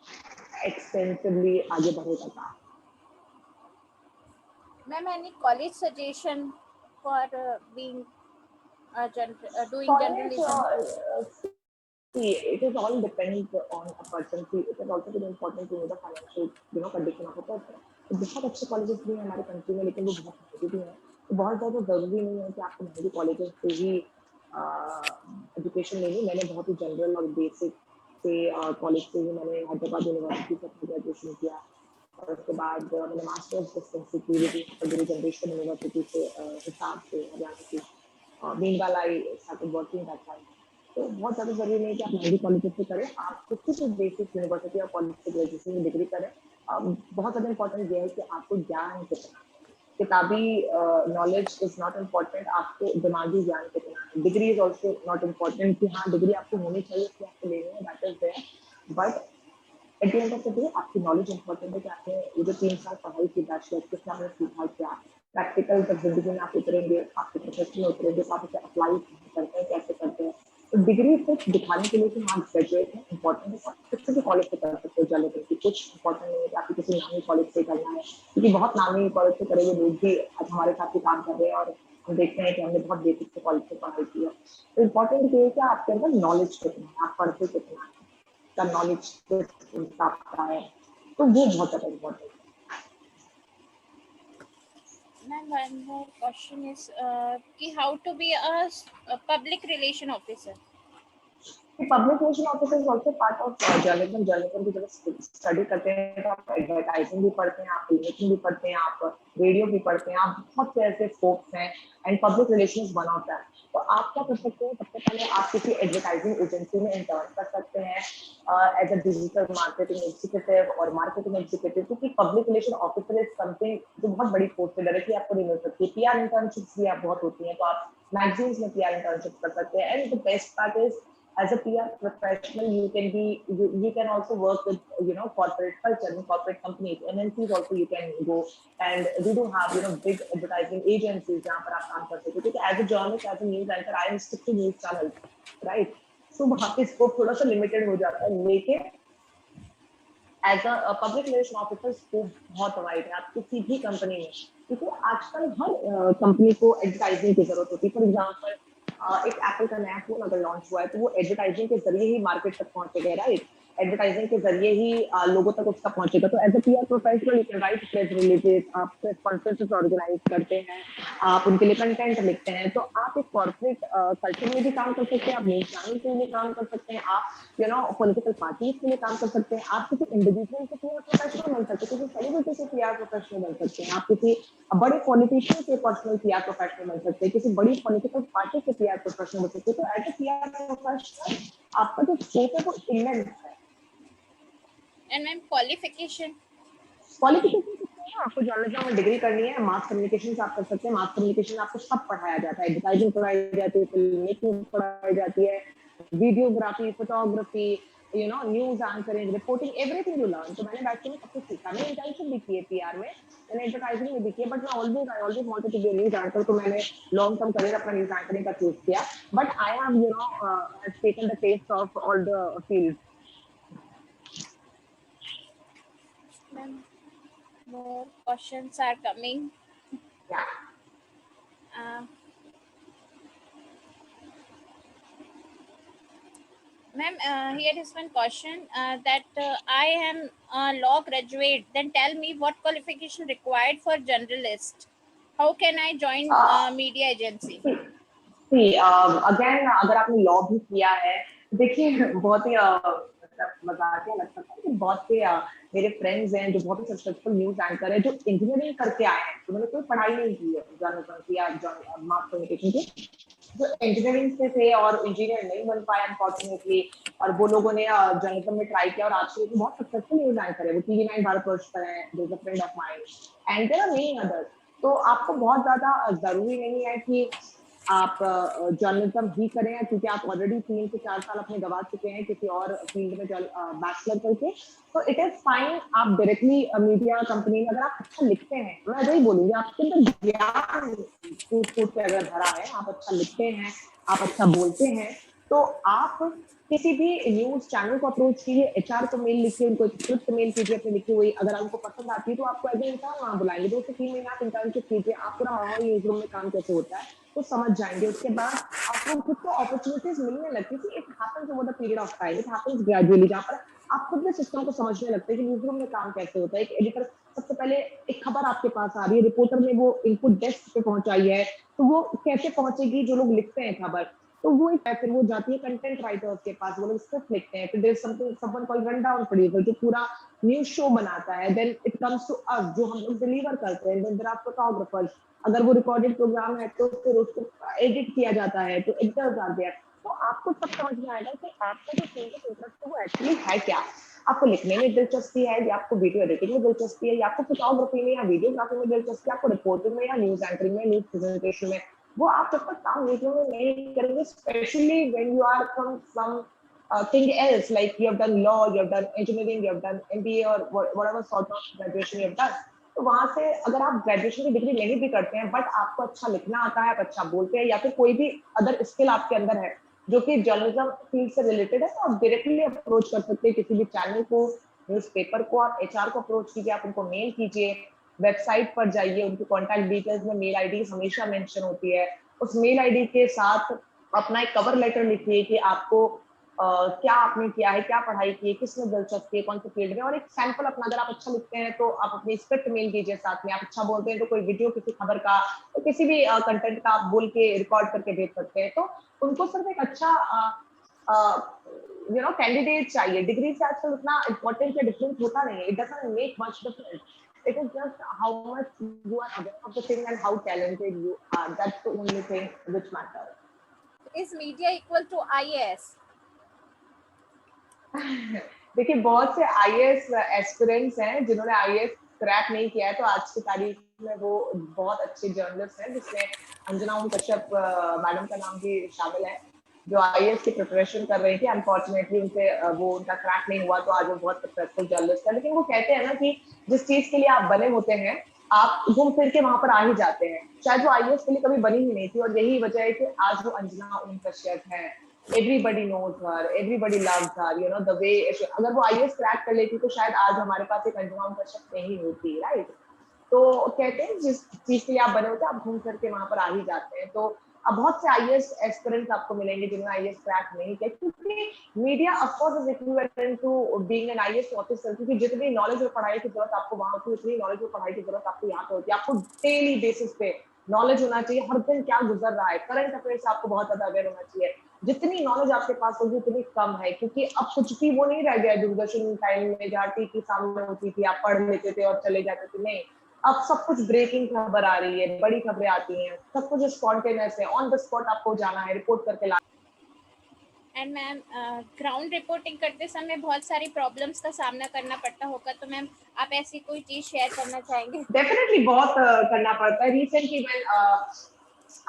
Speaker 2: extensively आगे बढ़ेगा काम।
Speaker 1: Ma'am, any college suggestion for doing
Speaker 2: College,
Speaker 1: journalism?
Speaker 2: see, it is all depends on a person. See, it is also very important to know the financial, condition of a person. तो बहुत अच्छे colleges भी हैं हमारे country में, लेकिन वो बहुत महंगे भी हैं। तो बहुत ज़्यादा ज़रूरी नहीं है कि आपको महंगे कॉलेजेस से ही एजुकेशन लेनी। मैंने बहुत ही जनरल और बेसिक से कॉलेज से ही मैंने हैदराबाद यूनिवर्सिटी से अपना ग्रेजुएशन किया, और उसके बाद मैंने मास्टर्स डिस्टेंस की गुरु जनरेशन यूनिवर्सिटी से हिसाब से हरियाणा की। Meanwhile I started working that time. तो बहुत ज़्यादा ज़रूरी नहीं कि आप महंगी कॉलेजेस से करें, आप किसी भी बेसिक यूनिवर्सिटी या कॉलेज से ग्रेजुएशन की डिग्री करें। बहुत ज़्यादा इंपॉर्टेंट ये है कि आपको ज्ञान कितना, किताबी नॉलेज इज नॉट इम्पॉर्टेंट, आपको दिमागी ज्ञान कितना है। Degree is also not important कि हाँ डिग्री आपको होनी चाहिए, कि आपको लेनी है, that is there, but at the end of the day आपकी नॉलेज इंपॉर्टेंट है कि आपने ये जो 3 साल पढ़ाई की बैचलर कितना आपने सीखा, क्या प्रैक्टिकल जब जिंदगी में आप उतरेंगे, आपके प्रोफेशन में उतरेंगे, तो आप उसे अप्लाई करते हैं, कैसे करते हैं। तो डिग्री सिर्फ दिखाने के लिए कि हाँ ग्रेजुएट है इंपॉर्टेंट है, आप किसी भी कॉलेज से कर सकते हो जर्नलिज्म की, कुछ इंपॉर्टेंट नहीं है कि आपको किसी नामी कॉलेज से करना है, क्योंकि बहुत नामी कॉलेज से करे हुए लोग भी आज हमारे साथ ही काम कर रहे हैं, और हम देखते हैं कि हमने बहुत बेसिक से कॉलेज से पढ़ाई की है। तो इम्पोर्टेंट ये है कि आपके अंदर नॉलेज कितना है, आप पढ़ते कितना है, का नॉलेज किस हिसाब का है, तो वो बहुत ज्यादा इम्पोर्टेंट है।
Speaker 1: Ma'am, one more question is how to be a public relation officer.
Speaker 2: Public relation officer is also part of journalism. Journalism की जब स्टडी करते हैं तो आप एडवर्टाइजिंग भी पढ़ते हैं, आप फिल्मेकिंग भी पढ़ते हैं, आप रेडियो भी पढ़ते हैं, आप बहुत से ऐसे स्कोप्स हैं, and public relations one of that. तो आप क्या कर सकते हैं, सबसे पहले आप किसी एडवर्टाइजिंग एजेंसी में इंटर्न कर सकते हैं as a digital marketing executive और मार्केटिंग एग्जीक्यूटिव, क्योंकि public relation officer is something जो बहुत बड़ी पोस्ट है, डायरेक्टली आपको नहीं मिल सकती। पीआर इंटर्नशिप्स भी आप बहुत होती हैं, तो आप मैगजीन्स में पीआर इंटर्नशिप कर सकते हैं। And the best part is as a PR professional, you can also work with corporate culture in corporate companies, MNCs also you can go, and we do have big advertising agencies जहाँ पर आप काम कर सकते हो, क्योंकि as a journalist, as a news anchor, I am stick to news channels, right? So वहाँ पे स्कोप थोड़ा सा लिमिटेड हो जाता है, लेकिन as a public relation officer scope बहुत वाइड है। आप किसी भी कंपनी में, क्योंकि आजकल हर कंपनी को एडवर्टाइजिंग की जरूरत होती है। फॉर एग्जाम्पल एक एप्पल का नया फोन अगर लॉन्च हुआ है, तो वो एडवर्टाइजिंग के जरिए ही मार्केट तक पहुंचेगा, राइट? एडवर्टाइजिंग के जरिए ही लोगों तक उसका पहुंचेगा। तो as a PR professional you can write press releases, आप प्रेस कॉन्फ्रेंसेस ऑर्गेनाइज करते हैं, आप उनके लिए कंटेंट लिखते हैं। तो आप एक कॉर्पोरेट कल्चर में भी काम कर सकते हैं, आप न्यूज चैनल के लिए काम कर सकते हैं, आप पॉलिटिकल पार्टीज के लिए काम कर सकते हैं, आप किसी इंडिविजुअल से पीआर प्रोफेशनल बन सकते हैं, किसी सेलिब्रिटी से पीआर प्रोफेशनल बन सकते हैं, आप किसी बड़े पॉलिटिशियन से पर्सनल पीआर प्रोफेशनल बन सकते हैं, किसी बड़ी पॉलिटिकल पार्टी से पीआर प्रोफेशनल बन सकते हैं। तो एज ए पीआर प्रोफेशनल आपका जो स्कोप है वो इमेंस है।
Speaker 1: And ma'am, qualification.
Speaker 2: क्वालिफिकेशन आपको जर्नलिज्म में डिग्री करनी है, मास कम्युनिकेशन से आप कर सकते हैं। मास कम्युनिकेशन आपको सब पढ़ाया जाता है, एडवर्टाइजिंग पढ़ाई जाती है, फिल्म मेकिंग पढ़ाई जाती है, videography, photography, news anchoring, reporting, everything you learn. तो मैंने बैठ के सब कुछ सीखा। मैंने इंटर्नशिप भी की है पीआर में, मैंने एडवर्टाइजिंग में भी की है, बट मैं always wanted to be news anchor, तो मैंने लॉन्ग टर्म करियर अपना न्यूज एंकरिंग का चूज किया। But I have taken the test of all the field.
Speaker 1: Ma'am, more questions are coming.
Speaker 2: या
Speaker 1: Uh, Ma'am, here is one question that I am a law graduate. Then tell me what qualification required for journalist. How can I join media agency?
Speaker 2: Again अगर आपने law भी किया है, देखिए बहुत ही मतलब मजाकिया लग सकता है कि बहुत से मेरे फ्रेंड्स हैं जो बहुत ही सक्सेसफुल न्यूज एंकर है, जो इंजीनियरिंग करके आए हैं, उन्होंने कोई पढ़ाई नहीं की है जर्नलिज्म की या मास कम्युनिकेशन की, जो इंजीनियरिंग से थे और इंजीनियर नहीं बन पाए अनफॉर्चुनेटली, और वो लोगों ने जर्नलिज्म में ट्राई किया और आज के बहुत सक्सेसफुल न्यूज एंकर है वो। टीवी 9 भारतवर्ष पर है, there is a friend of mine and there are many others. तो आपको बहुत ज्यादा जरूरी नहीं है कि आप जर्नलिज्म ही करें, क्योंकि आप ऑलरेडी 3 से 4 साल अपने गवा चुके हैं किसी और फील्ड में बैचलर करके। तो इट इज फाइन, आप डायरेक्टली मीडिया कंपनी में अगर आप अच्छा लिखते हैं, मैं वही बोलूंगी, आपके अंदर ज्ञान कूट कूट के अगर भरा है, आप अच्छा लिखते हैं, आप अच्छा बोलते हैं, तो आप किसी भी न्यूज चैनल को अप्रोच कीजिए, एचआर को मेल लिखिए, उनको एक स्क्रिप्ट मेल कीजिए अपनी लिखी हुई, अगर उनको पसंद आती है तो आपको एज ए इंटर्न वहां बुलाएंगे, 2 से 3 महीने आप इंटर्नशिप कीजिए, आप पूरा माहौल न्यूज रूम में काम कैसे होता है तो समझ जाएंगे। उसके बाद आपको खुद को अपॉर्चुनिटीज मिलने लगती है। It happens over the period of time, it happens gradually, जहाँ पर आप खुद भी सिस्टम को समझने लगते हैं कि न्यूज रूम में काम कैसे होता है। एक एडिटर, सबसे पहले एक खबर आपके पास आ रही है, रिपोर्टर ने वो इनपुट डेस्क पे पहुंचाई है, तो वो कैसे पहुंचेगी, जो लोग लिखते हैं खबर, तो वो फिर वो जाती है कंटेंट राइटर्स के पास, वो लोग स्क्रिप्ट लिखते हैं, फिर there something someone called run down producer जो पूरा न्यूज शो बनाता है, then it comes to us जो हम लोग डिलीवर करते हैं, देन देयर आर फोटोग्राफर्स, अगर वो रिकॉर्डेड प्रोग्राम है तो फिर उसको एडिट किया जाता है, तो एडिटर्स आते हैं। तो आपको सब समझ में आएगा कि आपका जो फील्ड ऑफ इंटरेस्ट है वो एक्चुअली है क्या। आपको लिखने में दिलचस्पी है, या आपको वीडियो एडिटिंग में दिलचस्पी है, या आपको फोटोग्राफी में या वीडियोग्राफी में दिलचस्पी है, आपको रिपोर्टिंग में या न्यूज एंकरिंग में, न्यूज प्रेजेंटेशन में, वो आप जब तक काम न्यूज में नहीं करेंगे, specially when you are from some thing else, like you have done law, you have done engineering, you have done MBA or whatever sort of graduation you have done, तो वहां से अगर आप ग्रेजुएशन की degree नहीं भी करते हैं बट आपको अच्छा लिखना आता है, आप अच्छा बोलते हैं, या फिर कोई भी अदर स्किल आपके अंदर है जो कि जर्नलिज्म फील्ड से रिलेटेड है, तो आप डायरेक्टली अप्रोच कर सकते हैं किसी भी चैनल को, न्यूज़पेपर को, आप एचआर को अप्रोच कीजिए, आप उनको मेल कीजिए, वेबसाइट पर जाइए, उनकी कॉन्टैक्ट डिटेल्स में मेल आईडी हमेशा मेंशन होती है, उस मेल आईडी के साथ अपना एक कवर लेटर लिखिए कि आपको क्या आपने किया है, क्या पढ़ाई की है, किसमें दिलचस्पी है, कौन से फील्ड में, और एक सैंपल अपना, अगर आप अच्छा लिखते हैं तो आप अपनी स्क्रिप्ट मेल कीजिए साथ में, आप अच्छा बोलते हैं तो कोई वीडियो किसी खबर का तो किसी भी कंटेंट का आप बोल के रिकॉर्ड करके भेज सकते हैं। तो उनको सिर्फ एक अच्छा कैंडिडेट चाहिए, डिग्री से आजकल उतना इंपॉर्टेंट या डिफरेंस होता नहीं है, it doesn't make much difference, it is just how much you are aware of the thing and how talented you are, that's the only thing which matters.
Speaker 1: Is media equal to IAS?
Speaker 2: देखिए बहुत से IAS aspirants हैं जिन्होंने IAS crack नहीं किया है, तो आज की तारीख में वो बहुत अच्छे जर्नलिस्ट हैं, जिसमें अंजना कश्यप मैडम का नाम भी शामिल है, जो आईएएस की प्रिपरेशन कर रही थी। अनफॉर्चुनेटली उनसे वो उनका क्रैक नहीं हुआ, तो आज वो बहुत सक्सेसफुल जर्नलिस्ट है। लेकिन वो कहते हैं ना कि जिस चीज के लिए आप बने होते हैं आप घूम फिर के वहां पर आ ही जाते हैं। शायद वो आईएएस के लिए कभी बनी ही नहीं थी, और यही वजह है कि आज वो अंजना कश्यप है। Everybody knows her, everybody loves her, you know the way अगर वो आईएएस क्रैक कर लेती तो शायद आज हमारे पास एक अंजुमन कश्यप नहीं होती, राइट। तो कहते हैं जिस चीज के लिए आप बने होते हैं आप घूम फिर के वहां पर आ ही जाते हैं। तो अब बहुत से आईएएस एस्पिरेंट्स आपको मिलेंगे जिन्होंने आईएएस क्रैक नहीं किया, क्योंकि media of course is equivalent to being an IAS officer, क्योंकि जितनी नॉलेज और पढ़ाई की जरूरत आपको वहां होती है उतनी नॉलेज और पढ़ाई की जरूरत आपको यहाँ पे होती है। आपको डेली बेसिस पे नॉलेज होना चाहिए, हर दिन क्या गुजर रहा है, करंट अफेयर्स आपको बहुत ज्यादा अवेयर होना चाहिए। जितनी नॉलेज आपके पास होगी उतनी कम है, क्योंकि अब कुछ भी वो नहीं रह गया दूरदर्शन टाइम में जहाँ टीवी सामने होती थी, आप पढ़ लेते थे और चले जाते थे, नहीं। अब सब कुछ ब्रेकिंग खबर आ रही है, बड़ी खबरें आती हैं, सब कुछ स्पॉन्टेनियस है, ऑन द स्पॉट आपको जाना है, रिपोर्ट करके लाना।
Speaker 1: एंड मैम ग्राउंड रिपोर्टिंग करते समय बहुत सारी प्रॉब्लम्स का सामना करना पड़ता होगा, तो मैम आप ऐसी कोई चीज शेयर करना चाहेंगे?
Speaker 2: डेफिनेटली बहुत करना पड़ता है। Recently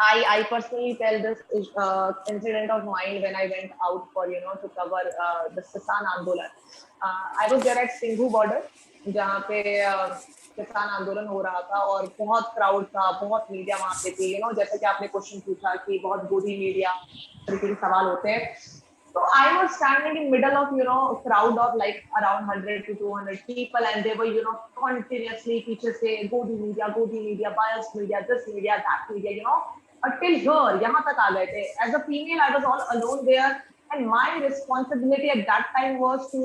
Speaker 2: I personally tell this incident of mine when I went out for to cover the Kisan Andolan. I was there at Singhu border जहाँ पे किसान आंदोलन हो रहा था और बहुत क्राउड था, बहुत मीडिया वहाँ पे थी। जैसे कि आपने क्वेश्चन पूछा कि बहुत गोदी मीडिया तरीके के सवाल होते हैं, so I was standing in middle of crowd of like around 100 to 200 people, and they were continuously पीछे से गोदी media, biased media, this media, that media, until here यहाँ तक आ गए थे। As a female, I was all alone there, and my responsibility at that time was to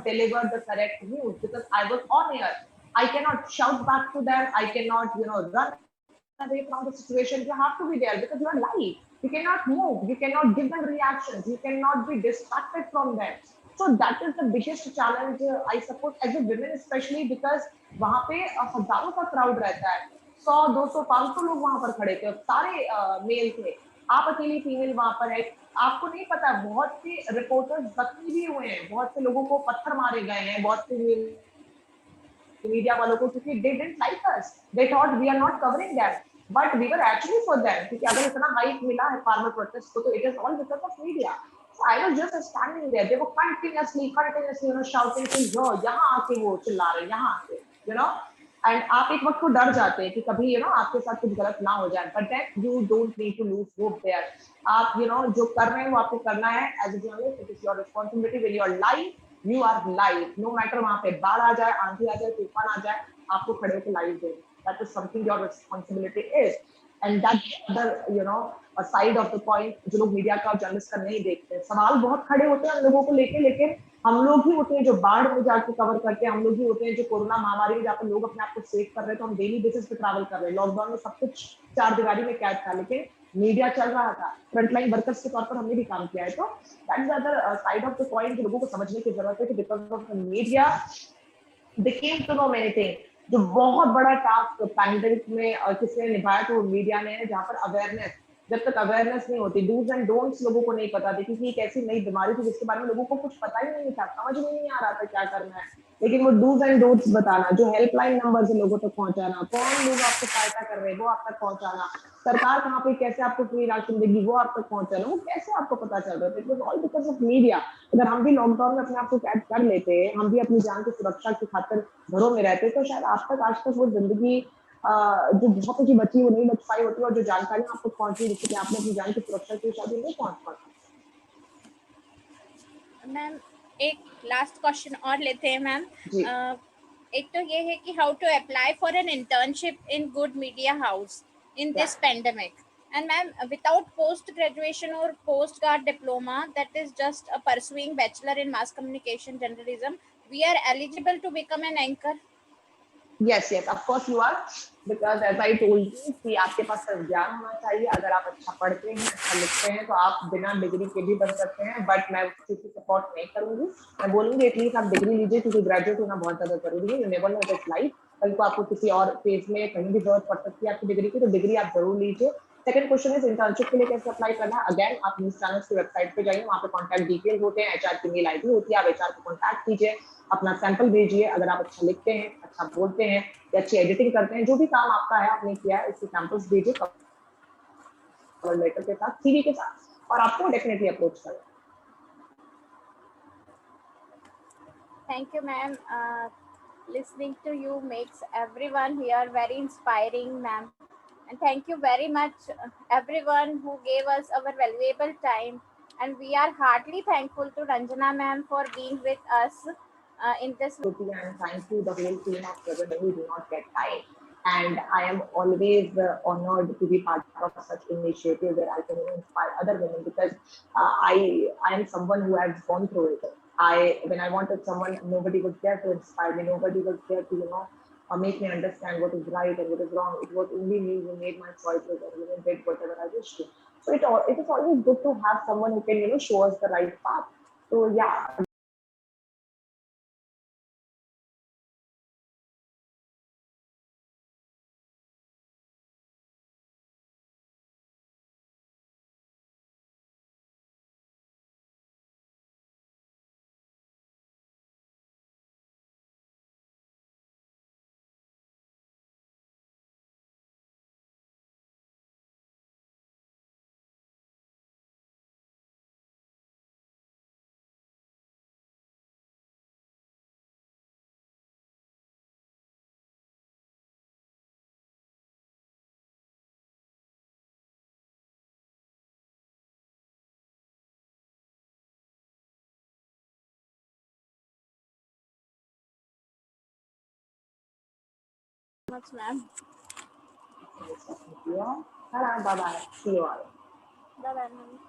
Speaker 2: deliver the correct news, because I was on air. I cannot shout back to them. I cannot run away from the situation. You have to be there because you are live. You cannot move. You cannot give them reactions. You cannot be distracted from them. So that is the biggest challenge, I suppose, as a women especially, because वहाँ पे हजारों का crowd रहता है, 100, 200, 500 लोग वहाँ पर खड़े थे, सारे मेल थे। आप अकेली फीमेल वहां पर है, आपको नहीं पता, बहुत से रिपोर्टर्स जख्मी भी हुए हैं, बहुत से लोगों को पत्थर मारे गए हैं, बहुत से मीडिया वालों को, क्योंकि they didn't like us, they thought we are not covering them, but we were actually for them, क्योंकि अगर इतना हाइप मिला है फार्मर प्रोटेस्ट को, तो it is all because of media. So I was just standing there. They were continuously, shouting कि यो यहाँ आके वो चिल्ला रहे, यहाँ आके, एंड आप एक वक्त को डर जाते हैं कि कभी आपके साथ कुछ गलत ना हो जाए, but then you don't need to lose hope there. आप जो कर रहे हैं वो आपको करना है as a journalist. It is your responsibility. When you are live, you are live, no matter वहां पे बाढ़ आ जाए, आंधी आ जाए, तूफान आ जाए, आपको खड़े होकर लाइव देना. That is something your responsibility is. And that other side of the point, जो लोग मीडिया का और जर्नलिस्ट का नहीं देखते. सवाल बहुत खड़े होते हैं हम लोगों को लेके, लेकिन हम लोग ही होते हैं जो बाढ़ में जाके कवर करते हैं, हम लोग ही होते हैं जो कोरोना महामारी में जाकर लोग अपने आप को सेव कर रहे हैं. तो हम डेली बेसिस पे ट्रैवल कर रहे हैं. लॉकडाउन में सब कुछ चार दीवारी में कैद था, लेकिन मीडिया चल रहा था. फ्रंटलाइन वर्कर्स के तौर पर हमने भी काम किया है. तो that is other side of the point जो लोगों को समझने की जरूरत है कि because of the media they came to know many thing. जो बहुत बड़ा टास्क पैंडेमिक में किसने निभाया, तो मीडिया ने, जहां पर अवेयरनेस, जब तक अवेयरनेस नहीं होती, डूज एंड डोंट्स लोगों को नहीं पता थे, क्योंकि एक ऐसी नई बीमारी थी जिसके बारे में लोगों को कुछ पता ही नहीं था, समझ में नहीं आ रहा था क्या करना है. लेकिन वो डूज एंड डोंट्स बताना, जो हेल्पलाइन नंबर से लोगों तक पहुंचाना, कौन लोग आपको सहायता कर रहे हैं वो आप तक पहुंचाना, सरकार कहाँ पे कैसे आपको फ्री राशन देगी वो आप तक पहुंचाना, वो कैसे आपको पता चल रहा था. It was all because of media. अगर हम भी लॉकडाउन में अपने आप को कैद कर लेते, हम भी अपनी जान की सुरक्षा की खातिर घरों में रहते, तो शायद आज तक वो जिंदगी जो बहुत की बची वो नहीं बच पाई होती, और जो जानकारी आप तक पहुंची जिससे आपने अपनी जान की सुरक्षा की, शायद नहीं पहुंच पाती.
Speaker 1: मैम एक लास्ट क्वेश्चन और लेते हैं मैम.
Speaker 2: जी.
Speaker 1: एक तो ये है कि how to apply for an internship in good media house in
Speaker 2: या
Speaker 1: this pandemic. And ma'am, without post graduation or post grad diploma, that is just a pursuing bachelor in mass communication journalism, we are eligible to become an anchor.
Speaker 2: yes, yes, of course you are, because as I told you कि आपके पास सिर्फ ज्ञान होना चाहिए. अगर आप अच्छा पढ़ते हैं, अच्छा लिखते हैं, तो आप बिना डिग्री के भी बन सकते हैं, बट मैं उस चीज की सपोर्ट नहीं करूंगी. मैं बोलूंगी एटलीस्ट आप डिग्री लीजिए, क्योंकि ग्रेजुएट होना बहुत ज्यादा जरूरी है. You never know this life, कल को आपको किसी और फेज में कहीं भी जरूरत पड़ सकती है आपकी डिग्री की, तो डिग्री आप जरूर लीजिए. सेकंड क्वेश्चन इज इंटर्नशिप के लिए कैसे अप्लाई करना है. अगेन आप न्यूज चैनल्स की वेबसाइट पे जाइए, वहाँ पे कॉन्टैक्ट डिटेल्स होते हैं, एचआर की मेल आईडी होती है, आप एचआर को कॉन्टैक्ट कीजिए, अपना सैंपल भेजिए. अगर आप अच्छा लिखते हैं, अच्छा बोलते हैं, या अच्छी एडिटिंग करते हैं, जो भी काम आपका है आपने किया है, उसके सैंपल्स भेजिए कवर लेटर के साथ, सीवी के साथ, और आपको डेफिनेटली अप्रोच करें.
Speaker 1: Thank you, ma'am. Listening to you makes everyone here very inspiring, ma'am. And thank you very much, everyone who gave us our valuable time. And we are heartily thankful to Ranjana, ma'am, for being with us in this.
Speaker 2: And thank you the whole team of Seven who do not get time. And I am always honored to be part of such initiative where I can inspire other women, because I am someone who has gone through it. When I wanted someone, nobody was there to inspire me. Nobody was there to make me understand what is right and what is wrong. It was only me who made my choices and did whatever I wished to. So it is always good to have someone who can show us the right path. So yeah.
Speaker 1: Much, ma'am.
Speaker 2: Nice talking to you all. Bye bye. See you all.
Speaker 1: Bye bye, ma'am.